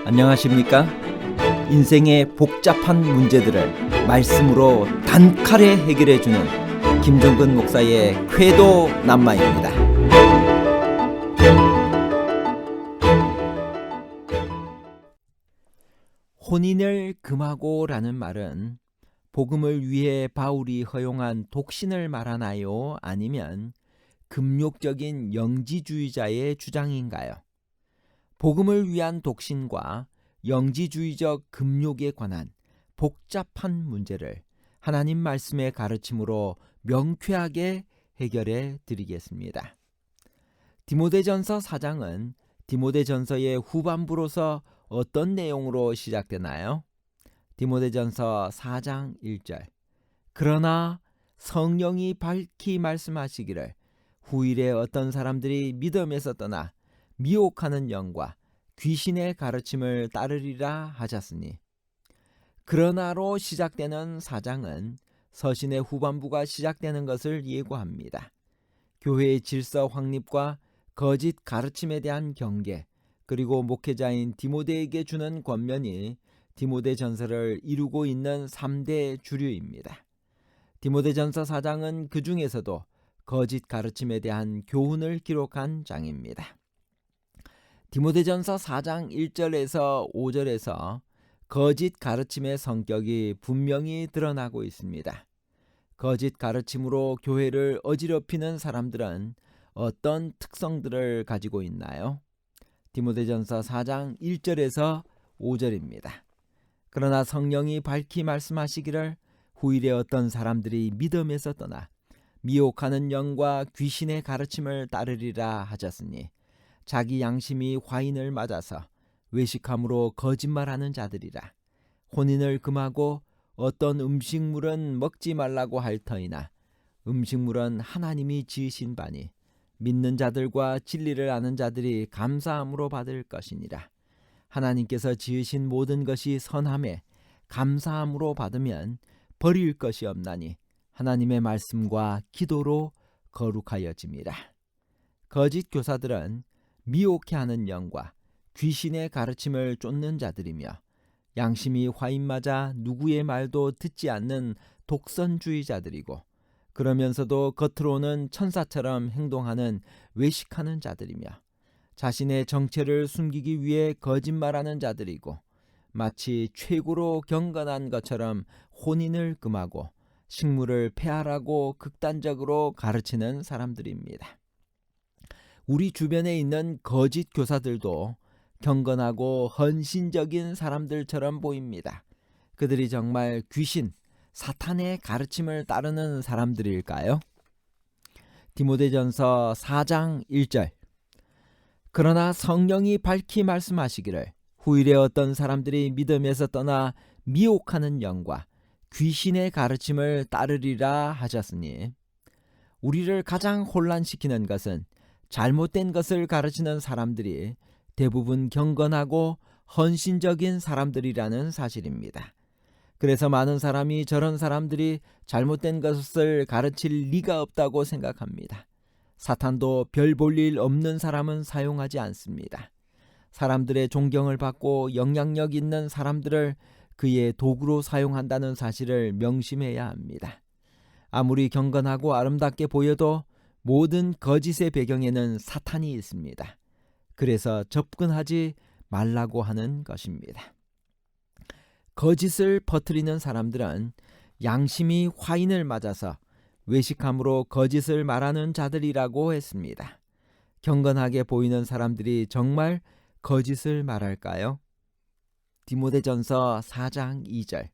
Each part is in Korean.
안녕하십니까? 인생의 복잡한 문제들을 말씀으로 단칼에 해결해주는 김종근 목사의 쾌도 남마입니다. 혼인을 금하고라는 말은 복음을 위해 바울이 허용한 독신을 말하나요? 아니면 금욕적인 영지주의자의 주장인가요? 복음을 위한 독신과 영지주의적 금욕에 관한 복잡한 문제를 하나님 말씀의 가르침으로 명쾌하게 해결해 드리겠습니다. 디모데전서 4장은 디모데전서의 후반부로서 어떤 내용으로 시작되나요? 디모데전서 4장 1절. 그러나 성령이 밝히 말씀하시기를 후일에 어떤 사람들이 믿음에서 떠나 미혹하는 영과 귀신의 가르침을 따르리라 하셨으니, 그러나로 시작되는 4장은 서신의 후반부가 시작되는 것을 예고합니다. 교회의 질서 확립과 거짓 가르침에 대한 경계, 그리고 목회자인 디모데에게 주는 권면이 디모데전서를 이루고 있는 3대 주류입니다. 디모데전서 4장은 그 중에서도 거짓 가르침에 대한 교훈을 기록한 장입니다. 디모데전서 4장 1절에서 5절에서 거짓 가르침의 성격이 분명히 드러나고 있습니다. 거짓 가르침으로 교회를 어지럽히는 사람들은 어떤 특성들을 가지고 있나요? 디모데전서 4장 1절에서 5절입니다. 그러나 성령이 밝히 말씀하시기를 후일에 어떤 사람들이 믿음에서 떠나 미혹하는 영과 귀신의 가르침을 따르리라 하셨으니, 자기 양심이 화인을 맞아서 외식함으로 거짓말하는 자들이라. 혼인을 금하고 어떤 음식물은 먹지 말라고 할 터이나 음식물은 하나님이 지으신 바니 믿는 자들과 진리를 아는 자들이 감사함으로 받을 것이니라. 하나님께서 지으신 모든 것이 선함에 감사함으로 받으면 버릴 것이 없나니 하나님의 말씀과 기도로 거룩하여짐이라. 거짓 교사들은 미혹해 하는 영과 귀신의 가르침을 쫓는 자들이며 양심이 화인 맞아 누구의 말도 듣지 않는 독선주의자들이고, 그러면서도 겉으로는 천사처럼 행동하는 외식하는 자들이며 자신의 정체를 숨기기 위해 거짓말하는 자들이고, 마치 최고로 경건한 것처럼 혼인을 금하고 식물을 폐하라고 극단적으로 가르치는 사람들입니다. 우리 주변에 있는 거짓 교사들도 경건하고 헌신적인 사람들처럼 보입니다. 그들이 정말 귀신, 사탄의 가르침을 따르는 사람들일까요? 디모데전서 4장 1절. 그러나 성령이 밝히 말씀하시기를 후일에 어떤 사람들이 믿음에서 떠나 미혹하는 영과 귀신의 가르침을 따르리라 하셨으니, 우리를 가장 혼란시키는 것은 잘못된 것을 가르치는 사람들이 대부분 경건하고 헌신적인 사람들이라는 사실입니다. 그래서 많은 사람이 저런 사람들이 잘못된 것을 가르칠 리가 없다고 생각합니다. 사탄도 별 볼 일 없는 사람은 사용하지 않습니다. 사람들의 존경을 받고 영향력 있는 사람들을 그의 도구로 사용한다는 사실을 명심해야 합니다. 아무리 경건하고 아름답게 보여도 모든 거짓의 배경에는 사탄이 있습니다. 그래서 접근하지 말라고 하는 것입니다. 거짓을 퍼뜨리는 사람들은 양심이 화인을 맞아서 외식함으로 거짓을 말하는 자들이라고 했습니다. 경건하게 보이는 사람들이 정말 거짓을 말할까요? 디모데전서 4장 2절.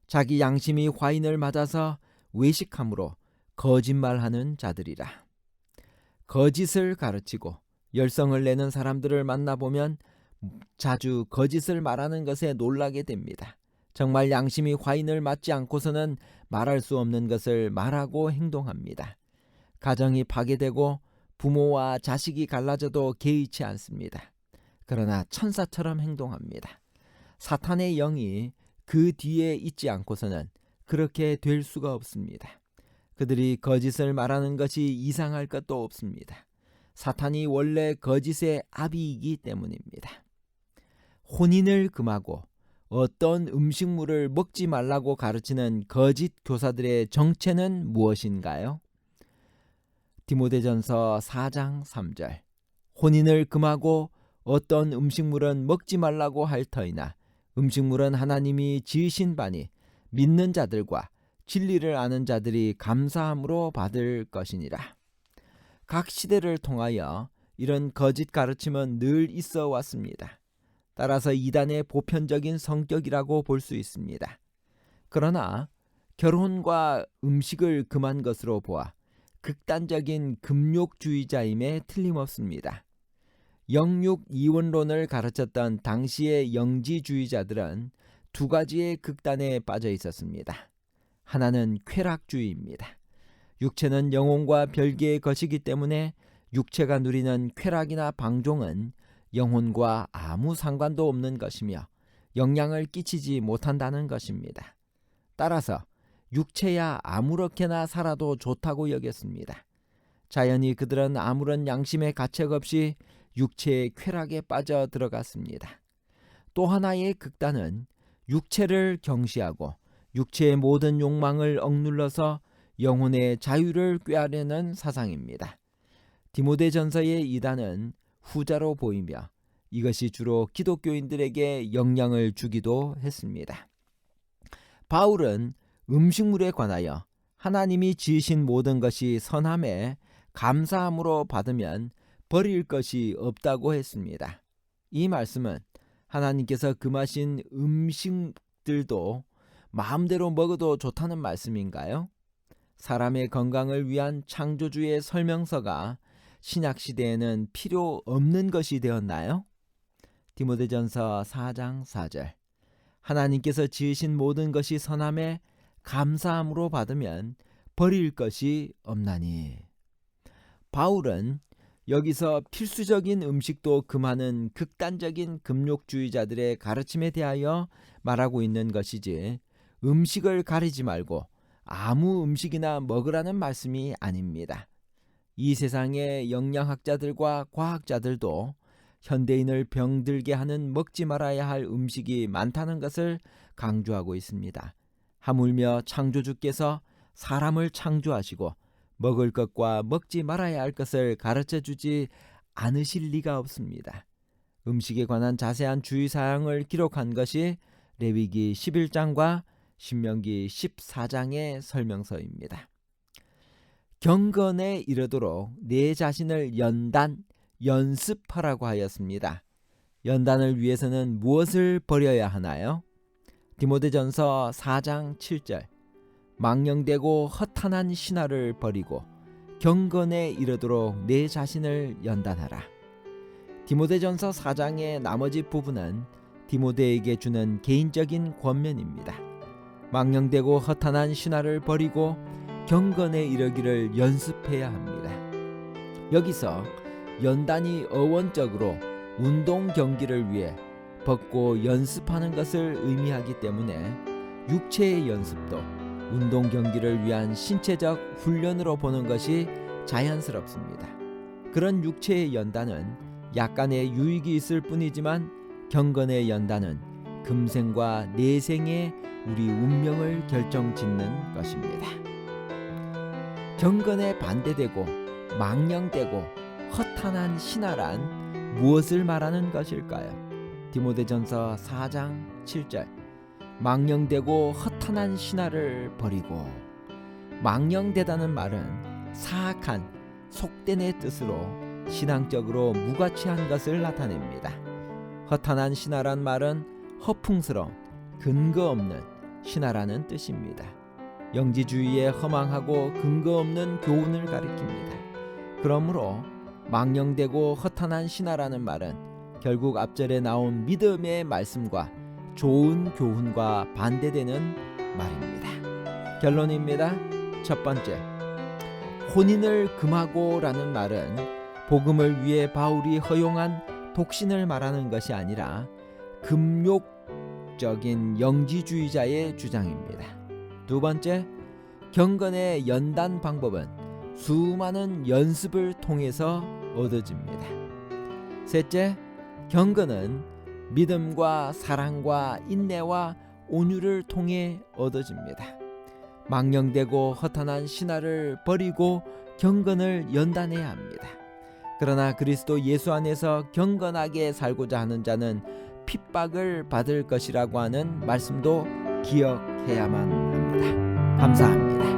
자기 양심이 화인을 맞아서 외식함으로 거짓말하는 자들이라. 거짓을 가르치고 열성을 내는 사람들을 만나보면 자주 거짓을 말하는 것에 놀라게 됩니다. 정말 양심이 화인을 맞지 않고서는 말할 수 없는 것을 말하고 행동합니다. 가정이 파괴되고 부모와 자식이 갈라져도 개의치 않습니다. 그러나 천사처럼 행동합니다. 사탄의 영이 그 뒤에 있지 않고서는 그렇게 될 수가 없습니다. 그들이 거짓을 말하는 것이 이상할 것도 없습니다. 사탄이 원래 거짓의 아비이기 때문입니다. 혼인을 금하고 어떤 음식물을 먹지 말라고 가르치는 거짓 교사들의 정체는 무엇인가요? 디모데전서 4장 3절. 혼인을 금하고 어떤 음식물은 먹지 말라고 할 터이나 음식물은 하나님이 지으신 바니 믿는 자들과 진리를 아는 자들이 감사함으로 받을 것이니라. 각 시대를 통하여 이런 거짓 가르침은 늘 있어 왔습니다. 따라서 이단의 보편적인 성격이라고 볼 수 있습니다. 그러나 결혼과 음식을 금한 것으로 보아 극단적인 금욕주의자임에 틀림없습니다. 영육 이원론을 가르쳤던 당시의 영지주의자들은 두 가지의 극단에 빠져 있었습니다. 하나는 쾌락주의입니다. 육체는 영혼과 별개의 것이기 때문에 육체가 누리는 쾌락이나 방종은 영혼과 아무 상관도 없는 것이며 영향을 끼치지 못한다는 것입니다. 따라서 육체야 아무렇게나 살아도 좋다고 여겼습니다. 자연히 그들은 아무런 양심의 가책 없이 육체의 쾌락에 빠져 들어갔습니다. 또 하나의 극단은 육체를 경시하고 육체의 모든 욕망을 억눌러서 영혼의 자유를 꾀하려는 사상입니다. 디모데전서의 이단은 후자로 보이며 이것이 주로 기독교인들에게 영향을 주기도 했습니다. 바울은 음식물에 관하여 하나님이 지으신 모든 것이 선함에 감사함으로 받으면 버릴 것이 없다고 했습니다. 이 말씀은 하나님께서 금하신 음식들도 마음대로 먹어도 좋다는 말씀인가요? 사람의 건강을 위한 창조주의 설명서가 신약시대에는 필요 없는 것이 되었나요? 디모데전서 4장 4절. 하나님께서 지으신 모든 것이 선함에 감사함으로 받으면 버릴 것이 없나니. 바울은 여기서 필수적인 음식도 금하는 극단적인 금욕주의자들의 가르침에 대하여 말하고 있는 것이지 음식을 가리지 말고 아무 음식이나 먹으라는 말씀이 아닙니다. 이 세상의 영양학자들과 과학자들도 현대인을 병들게 하는 먹지 말아야 할 음식이 많다는 것을 강조하고 있습니다. 하물며 창조주께서 사람을 창조하시고 먹을 것과 먹지 말아야 할 것을 가르쳐주지 않으실 리가 없습니다. 음식에 관한 자세한 주의사항을 기록한 것이 레위기 11장과 신명기 14장의 설명서입니다. 경건에 이르도록 내 자신을 연습하라고 하였습니다. 연단을 위해서는 무엇을 버려야 하나요? 디모데전서 4장 7절. 망령되고 허탄한 신화를 버리고 경건에 이르도록 내 자신을 연단하라. 디모데전서 4장의 나머지 부분은 디모데에게 주는 개인적인 권면입니다. 망령되고 허탄한 신화를 버리고 경건에 이르기를 연습해야 합니다. 여기서 연단이 어원적으로 운동 경기를 위해 벗고 연습하는 것을 의미하기 때문에 육체의 연습도 운동 경기를 위한 신체적 훈련으로 보는 것이 자연스럽습니다. 그런 육체의 연단은 약간의 유익이 있을 뿐이지만 경건의 연단은 금생과 내생의 우리 운명을 결정짓는 것입니다. 경건에 반대되고 망령되고 허탄한 신화란 무엇을 말하는 것일까요? 디모데전서 4장 7절. 망령되고 허탄한 신화를 버리고. 망령되다는 말은 사악한 속된의 뜻으로 신앙적으로 무가치한 것을 나타냅니다. 허탄한 신화란 말은 허풍스러운 근거 없는 신화라는 뜻입니다. 영지주의에 허망하고 근거 없는 교훈을 가리킵니다. 그러므로 망령되고 허탄한 신화라는 말은 결국 앞절에 나온 믿음의 말씀과 좋은 교훈과 반대되는 말입니다. 결론입니다. 첫 번째, 혼인을 금하고 라는 말은 복음을 위해 바울이 허용한 독신을 말하는 것이 아니라 금욕적인 영지주의자의 주장입니다. 두 번째, 경건의 연단 방법은 수많은 연습을 통해서 얻어집니다. 셋째, 경건은 믿음과 사랑과 인내와 온유를 통해 얻어집니다. 망령되고 허탄한 신화를 버리고 경건을 연단해야 합니다. 그러나 그리스도 예수 안에서 경건하게 살고자 하는 자는 핍박을 받을 것이라고 하는 말씀도 기억해야만 합니다. 감사합니다.